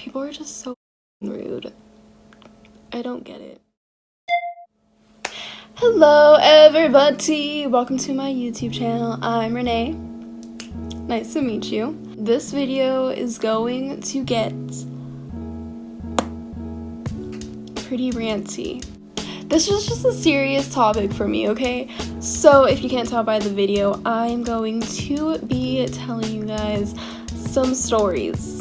People are just so rude. I don't get it. Hello everybody, welcome to my YouTube channel. I'm Renee. Nice to meet you. This video is going to get pretty ranty. This is just a serious topic for me, okay? So if you can't tell by the video, I'm going to be telling you guys some stories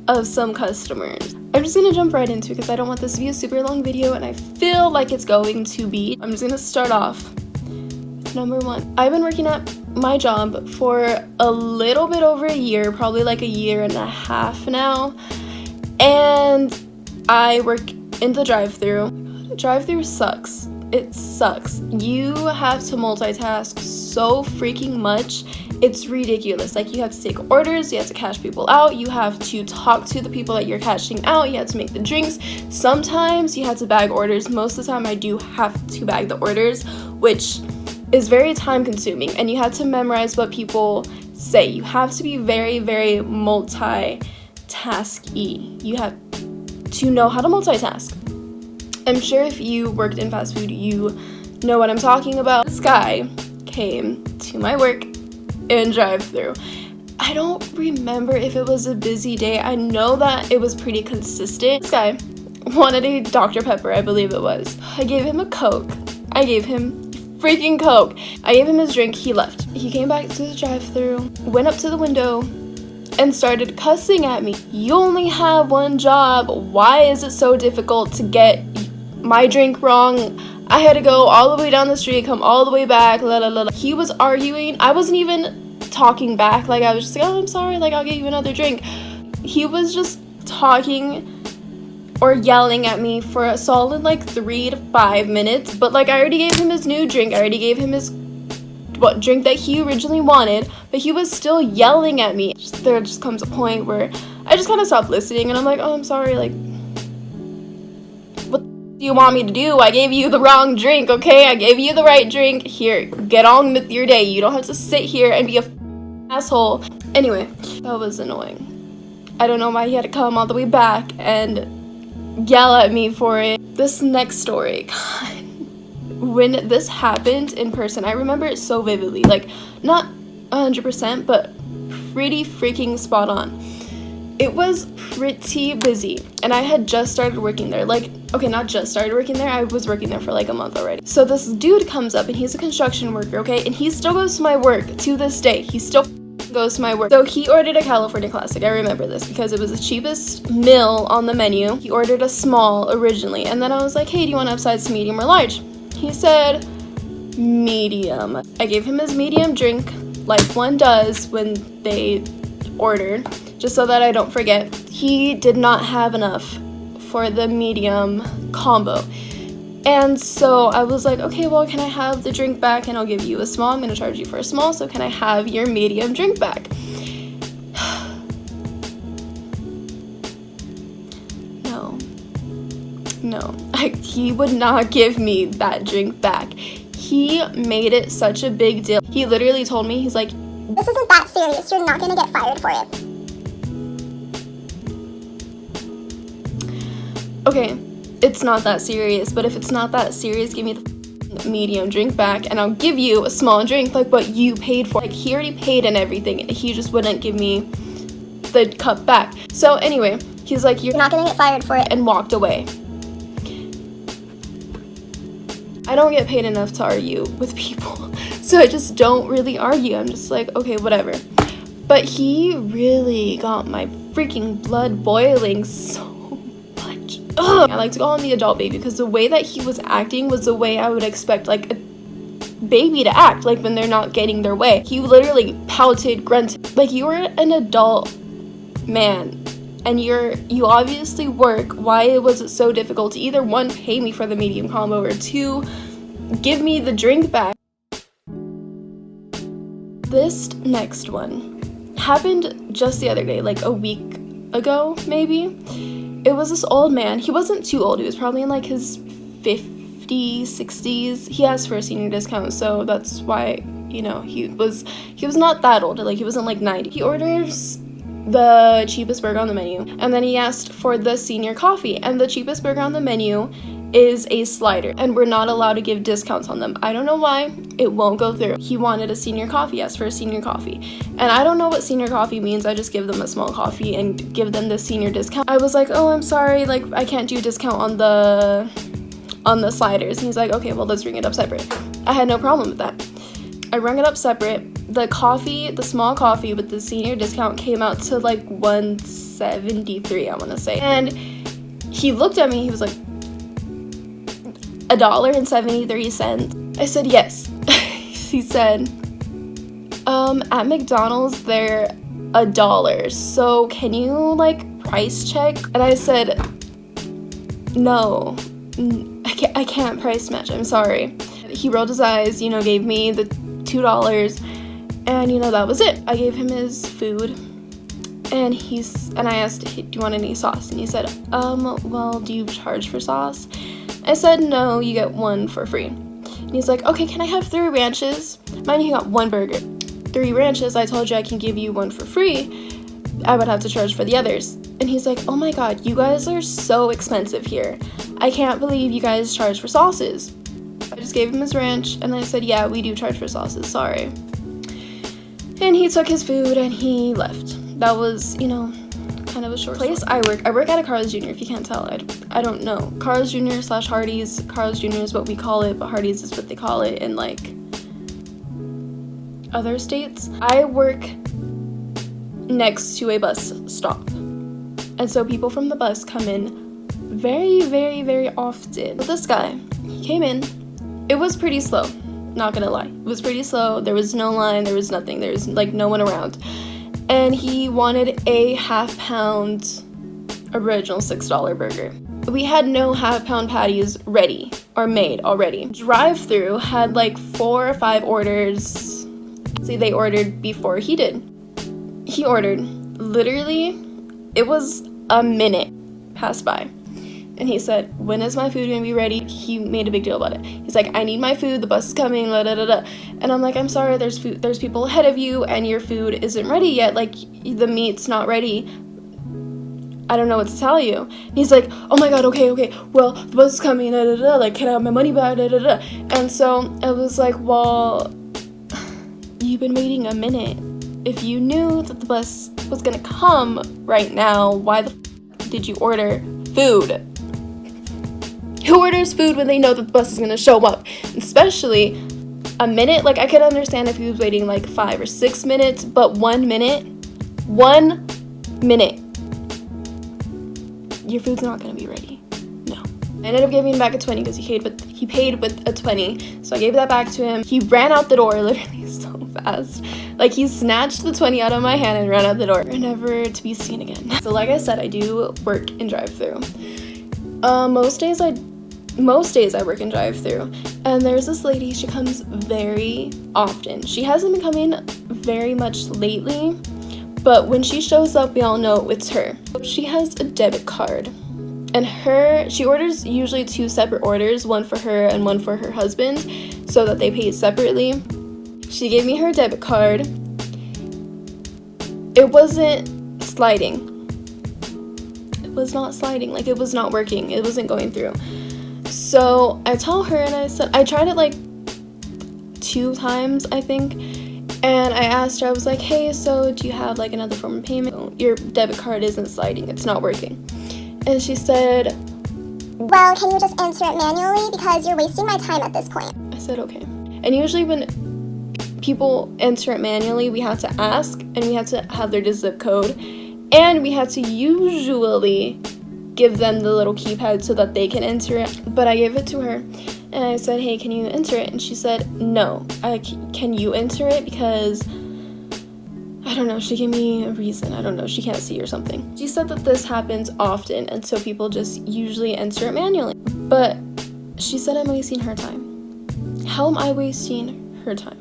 of some customers. I'm just gonna jump right into it because I don't want this to be a super long video, and I feel like it's going to be. I'm just gonna start off with number one. I've been working at my job for a little bit over a year, probably like a year and a half now, and I work in the drive-thru. Drive-thru sucks. It sucks. You have to multitask so freaking much. It's ridiculous. Like, you have to take orders, you have to cash people out, you have to talk to the people that you're cashing out, you have to make the drinks. Sometimes you have to bag orders. Most of the time I do have to bag the orders, which is very time consuming, and you have to memorize what people say. You have to be very, very multitasky. You have to know how to multitask. I'm sure if you worked in fast food, you know what I'm talking about. This guy came to my work in drive-thru. I don't remember if it was a busy day. I know that it was pretty consistent. This guy wanted a Dr. Pepper, I believe it was. I gave him a Coke. I gave him freaking Coke. I gave him his drink. He left. He came back to the drive-thru, went up to the window, and started cussing at me. You only have one job. Why is it so difficult to get my drink wrong? I had to go all the way down the street, come all the way back, la la la la. He was arguing. I wasn't even talking back. Like, I was just like, oh, I'm sorry, like, I'll get you another drink. He was just talking or yelling at me for a solid like 3 to 5 minutes. But like, I already gave him his new drink. I already gave him his drink that he originally wanted, but he was still yelling at me. There just comes a point where I just kind of stopped listening, and I'm like, oh, I'm sorry, like, what do you want me to do? I gave you the wrong drink, okay? I gave you the right drink. Here, get on with your day. You don't have to sit here and be a asshole. Anyway, that was annoying. I don't know why he had to come all the way back and yell at me for it. This next story, God. When this happened in person, I remember it so vividly. Like, not 100%, but pretty freaking spot on. It was pretty busy, and I had just started working there. Like, okay, not just started working there, I was working there for like a month already. So this dude comes up, and he's a construction worker, okay? And he still goes to my work to this day. He still goes to my work. So he ordered a California Classic. I remember this because it was the cheapest meal on the menu. He ordered a small originally, and then I was like, hey, do you want upsize, medium, or large? He said medium. I gave him his medium drink, like one does when they order, just so that I don't forget. He did not have enough for the medium combo. And so I was like, okay, well, can I have the drink back, and I'll give you a small. I'm going to charge you for a small, so can I have your medium drink back? No, he would not give me that drink back. He made it such a big deal. He literally told me, he's like, this isn't that serious. You're not gonna get fired for it. Okay, it's not that serious, but if it's not that serious, give me the medium drink back, and I'll give you a small drink like what you paid for. Like, he already paid and everything, and he just wouldn't give me the cup back. So anyway, he's like, you're not gonna get fired for it, and walked away. I don't get paid enough to argue with people, so I just don't really argue. I'm just like, okay, whatever. But he really got my freaking blood boiling so much. Ugh. I like to call him the adult baby because the way that he was acting was the way I would expect like a baby to act, like when they're not getting their way. He literally pouted, grunted. Like, you are an adult man, and you obviously work. Why was it so difficult to either, one, pay me for the medium combo, or two, give me the drink back? This next one happened just the other day, like a week ago, maybe. It was this old man. He wasn't too old. He was probably in like his 50s, 60s. He asked for a senior discount, so that's why, you know, he was not that old. Like, he wasn't like 90. He orders the cheapest burger on the menu. And then he asked for the senior coffee, and the cheapest burger on the menu is a slider, and we're not allowed to give discounts on them. I don't know why, it won't go through. He wanted a senior coffee, asked for a senior coffee, and I don't know what senior coffee means. I just give them a small coffee and give them the senior discount. I was like, oh, I'm sorry, like I can't do discount on the sliders. And he's like, okay, well, let's ring it up separate. I had no problem with that. I rung it up separate. The coffee, the small coffee with the senior discount came out to like $1.73, I want to say. And he looked at me, he was like, $1.73. I said, yes. He said, at McDonald's, they're $1. So can you like price check? And I said, no, I can't price match. I'm sorry. He rolled his eyes, you know, gave me the $2, and you know, that was it. I gave him his food, and I asked, hey, do you want any sauce? And he said, well, do you charge for sauce? I said, no, you get one for free. And he's like, okay, can I have 3 ranches? Mind you, he got 1 burger. 3 ranches, I told you I can give you 1 for free. I would have to charge for the others. And he's like, oh my god, you guys are so expensive here. I can't believe you guys charge for sauces. I just gave him his ranch, and I said, yeah, we do charge for sauces, sorry. And he took his food and he left. That was, you know, kind of a short place. I work at a Carl's Jr., if you can't tell. I don't know. Carl's Jr. / Hardee's. Carl's Jr. is what we call it, but Hardee's is what they call it in like other states. I work next to a bus stop, and so people from the bus come in very, very, very often. But this guy, he came in. It was pretty slow, not gonna lie. It was pretty slow. There was no line, there was nothing, there was like no one around. And he wanted a half-pound original $6 burger. We had no half-pound patties ready or made already. Drive-through had like 4 or 5 orders. See, they ordered before he did. He ordered, literally, it was a minute passed by. And he said, when is my food gonna be ready? He made a big deal about it. He's like, I need my food, the bus is coming, da da da da. And I'm like, I'm sorry, there's people ahead of you and your food isn't ready yet. Like, the meat's not ready. I don't know what to tell you. And he's like, oh my god, okay, well, the bus is coming, da da da, like, can I have my money back, da da da. And so I was like, well, you've been waiting a minute. If you knew that the bus was gonna come right now, why the did you order food? Who orders food when they know that the bus is gonna show up? Especially a minute. Like, I could understand if he was waiting like 5 or 6 minutes, but 1 minute, your food's not gonna be ready. No. I ended up giving him back a 20 because he paid with a 20. So I gave that back to him. He ran out the door literally so fast. Like, he snatched the 20 out of my hand and ran out the door, never to be seen again. So like I said, I do work in drive-thru. Most days I work in drive-thru, and there's this lady, she comes very often. She hasn't been coming very much lately, but when she shows up, we all know it's her. She has a debit card, and she orders usually 2 separate orders, one for her and one for her husband, so that they pay separately. She gave me her debit card. It wasn't sliding. It was not sliding, like, it was not working, it wasn't going through. So I tell her, and I said, I tried it like 2 times, I think, and I asked her, I was like, hey, so do you have like another form of payment? Your debit card isn't sliding, it's not working. And she said, well, can you just enter it manually, because you're wasting my time at this point. I said, okay. And usually when people enter it manually, we have to ask, and we have to have their zip code, and we have to usually give them the little keypad so that they can enter it. But I gave it to her, and I said, hey, can you enter it? And she said, no. Can you enter it? Because I don't know, she gave me a reason. I don't know, she can't see or something. She said that this happens often, and so people just usually enter it manually. But she said I'm wasting her time. How am I wasting her time?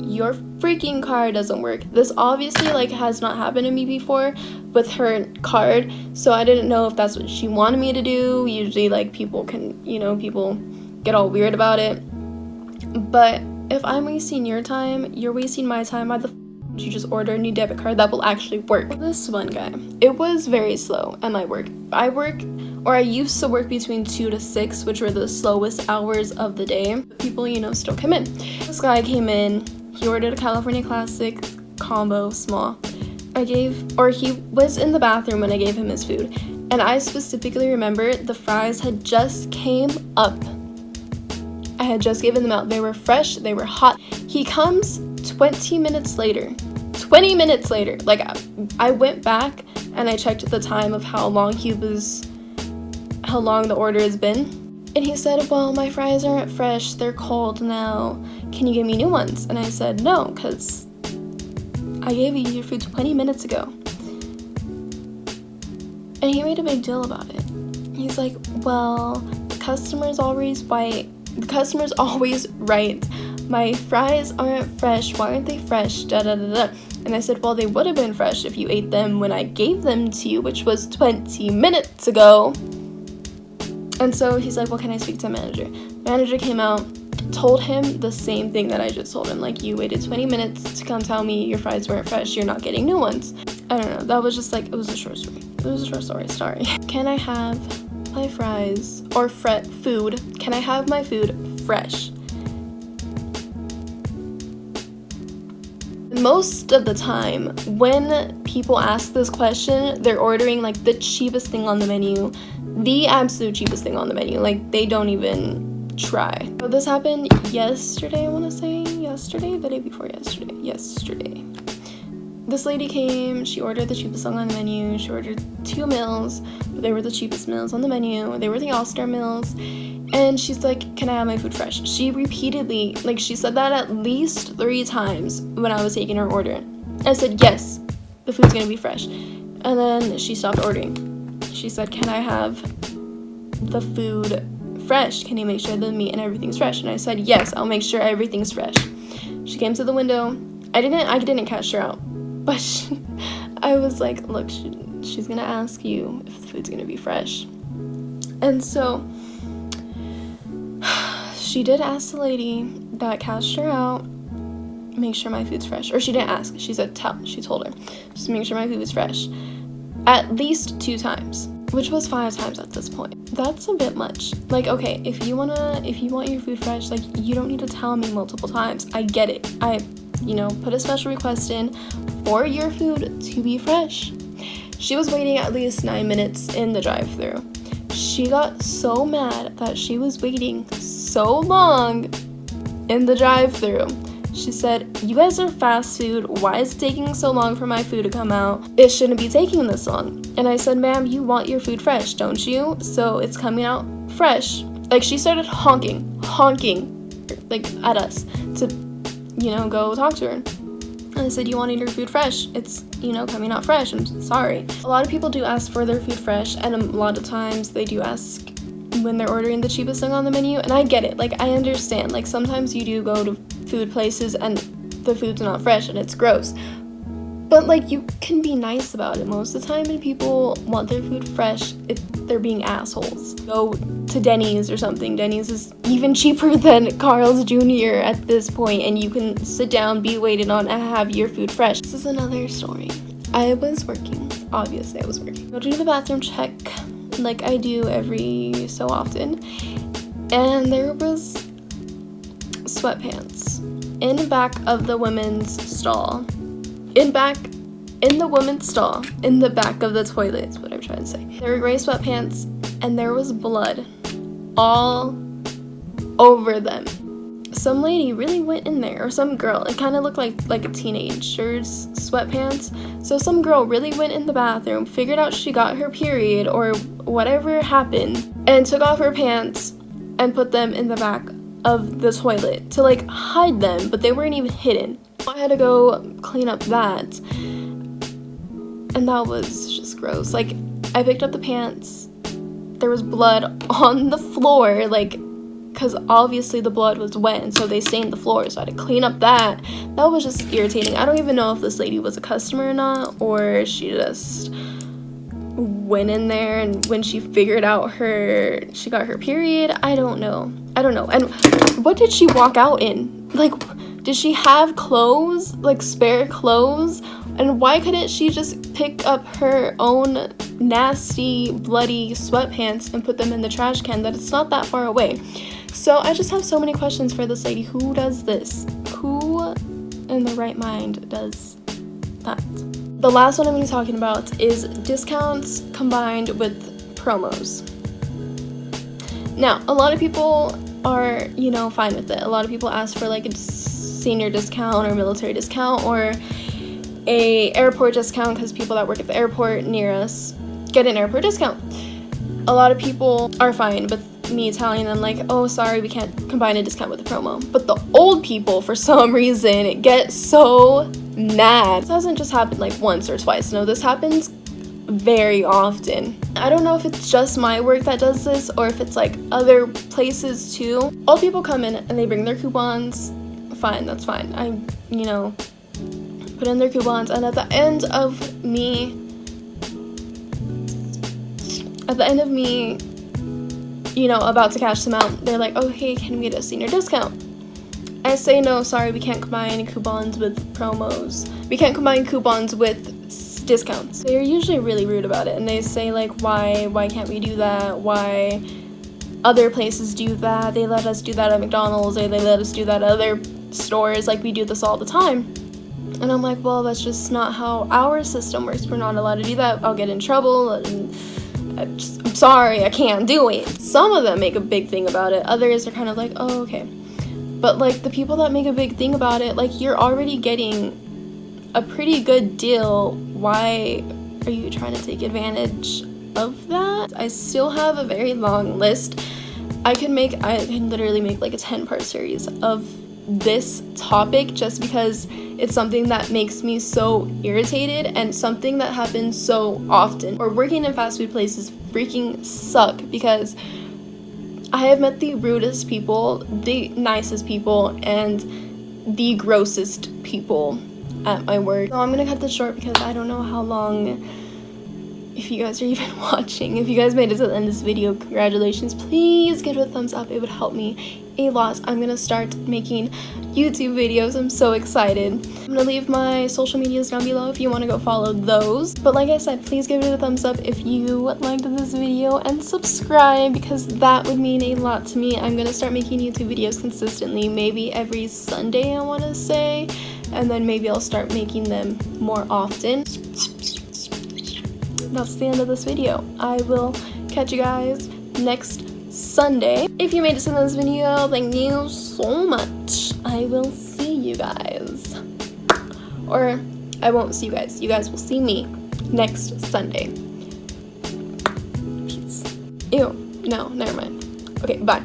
Your freaking card doesn't work. This obviously like has not happened to me before with her card, so I didn't know if that's what she wanted me to do. Usually like people get all weird about it. But if I'm wasting your time, you're wasting my time. Why the You just order a new debit card that will actually work. This one guy, it was very slow at my work. I used to work between 2 to 6, which were the slowest hours of the day. People, still come in. This guy came in, he ordered a California Classic combo small. He was in the bathroom when I gave him his food. And I specifically remember the fries had just came up. I had just given them out. They were fresh, they were hot. He comes 20 minutes later. 20 minutes later. Like, I went back and I checked the time of how long the order has been. And he said, well, my fries aren't fresh, they're cold now. Can you give me new ones? And I said, no, because I gave you your food 20 minutes ago. And he made a big deal about it. He's like, well, the customer's always right. My fries aren't fresh. Why aren't they fresh? Da da da da. And I said, well, they would have been fresh if you ate them when I gave them to you, which was 20 minutes ago. And so he's like, well, can I speak to a manager? Manager came out, told him the same thing that I just told him. Like, you waited 20 minutes to come tell me your fries weren't fresh. You're not getting new ones. I don't know. That was just like, it was a short story. Sorry. Can I have my fries or food? Can I have my food fresh? Most of the time, when people ask this question, they're ordering like the cheapest thing on the menu, the absolute cheapest thing on the menu. Like, they don't even try. So this happened yesterday, I want to say. The day before yesterday. This lady came, she ordered the cheapest thing on the menu. She ordered 2 meals, but they were the cheapest meals on the menu. They were the all-star meals. And she's like, can I have my food fresh? She repeatedly, she said that at least 3 times when I was taking her order. I said, yes, the food's gonna be fresh. And then she stopped ordering. She said, can I have the food fresh? Can you make sure the meat and everything's fresh? And I said, yes, I'll make sure everything's fresh. She came to the window. I didn't catch her out. But I was like, look, she's gonna ask you if the food's gonna be fresh. And so she did ask the lady that cashed her out, make sure my food's fresh. Or she didn't ask, she said she told her, just make sure my food was fresh. At least 2 times, which was 5 times at this point. That's a bit much. Like, okay, if you want your food fresh, you don't need to tell me multiple times. I get it. I put a special request in for your food to be fresh. She was waiting at least 9 minutes in the drive-thru. She got so mad that she was waiting so long in the drive-thru. She said, you guys are fast food. Why is it taking so long for my food to come out? It shouldn't be taking this long. And I said, ma'am, you want your food fresh, don't you? So it's coming out fresh. She started honking at us to go talk to her. And I said, you wanted your food fresh. It's, coming out fresh. I'm sorry. A lot of people do ask for their food fresh, and a lot of times they do ask when they're ordering the cheapest thing on the menu, and I get it. I understand. Sometimes you do go to food places and the food's not fresh and it's gross. But, you can be nice about it most of the time, and people want their food fresh if they're being assholes. Go to Denny's or something. Denny's is even cheaper than Carl's Jr. at this point, and you can sit down, be waited on, and have your food fresh. This is another story. I was working. Obviously, I was working. Go to the bathroom check, like I do every so often, and there was sweatpants in back of the women's stall. In the women's stall, in the back of the toilet is what I'm trying to say. There were gray sweatpants, and there was blood all over them. Some lady really went in there, or some girl. It kind of looked like a teenager's sweatpants. So some girl really went in the bathroom, figured out she got her period or whatever happened, and took off her pants and put them in the back of the toilet to hide them, but they weren't even hidden. I had to go clean up that, and that was just gross. I picked up the pants, there was blood on the floor, because obviously the blood was wet, and so they stained the floor, so I had to clean up that. That was just irritating. I don't even know if this lady was a customer or not, or she just went in there, and when she figured out she got her period, I don't know. And what did she walk out in? Does she have clothes, like spare clothes? And why couldn't she just pick up her own nasty, bloody sweatpants and put them in the trash can that it's not that far away? So I just have so many questions for this lady. Who does this? Who in the right mind does that? The last one I'm going to be talking about is discounts combined with promos. Now, a lot of people are, you know, fine with it. A lot of people ask for like a senior discount or military discount or a airport discount because people that work at the airport near us get an airport discount. A lot of people are fine with me telling them like, oh, sorry, we can't combine a discount with a promo. But the old people, for some reason, get so mad. This hasn't just happened like once or twice. No, this happens very often. I don't know if it's just my work that does this or if it's like other places too. Old people come in and they bring their coupons. Fine, that's fine. I, you know, put in their coupons, and at the end of me, you know, about to cash them out, they're like, oh, hey, can we get a senior discount? I say, no, sorry, we can't combine coupons with promos. We can't combine coupons with discounts. They're usually really rude about it, and they say like, why can't we do that? Why other places do that? They let us do that at McDonald's, or they let us do that at other stores, like we do this all the time. And I'm like, well, that's just not how our system works. We're not allowed to do that. I'll get in trouble, and I'm sorry, I can't do it. Some of them make a big thing about it. Others are kind of like, oh, okay. But like the people that make a big thing about it, like you're already getting a pretty good deal. Why are you trying to take advantage of that? I still have a very long list. I can literally make like a 10-part series of this topic just because it's something that makes me so irritated and something that happens so often. Or working in fast food places freaking suck because I have met the rudest people, the nicest people, and the grossest people at my work. So I'm gonna cut this short because I don't know how long, if you guys are even watching. If you guys made it to the end of this video, congratulations. Please give it a thumbs up. It would help me a lot. I'm gonna start making YouTube videos. I'm so excited. I'm gonna leave my social medias down below if you want to go follow those. But like I said, please give it a thumbs up if you liked this video, and subscribe because that would mean a lot to me. I'm gonna start making YouTube videos consistently, maybe every Sunday, I want to say, and then maybe I'll start making them more often. That's the end of this video. I will catch you guys next Sunday. If you made it to this video, thank you so much. I will see you guys. Or I won't see you guys. You guys will see me next Sunday. Peace. Ew. No, never mind. Okay, bye.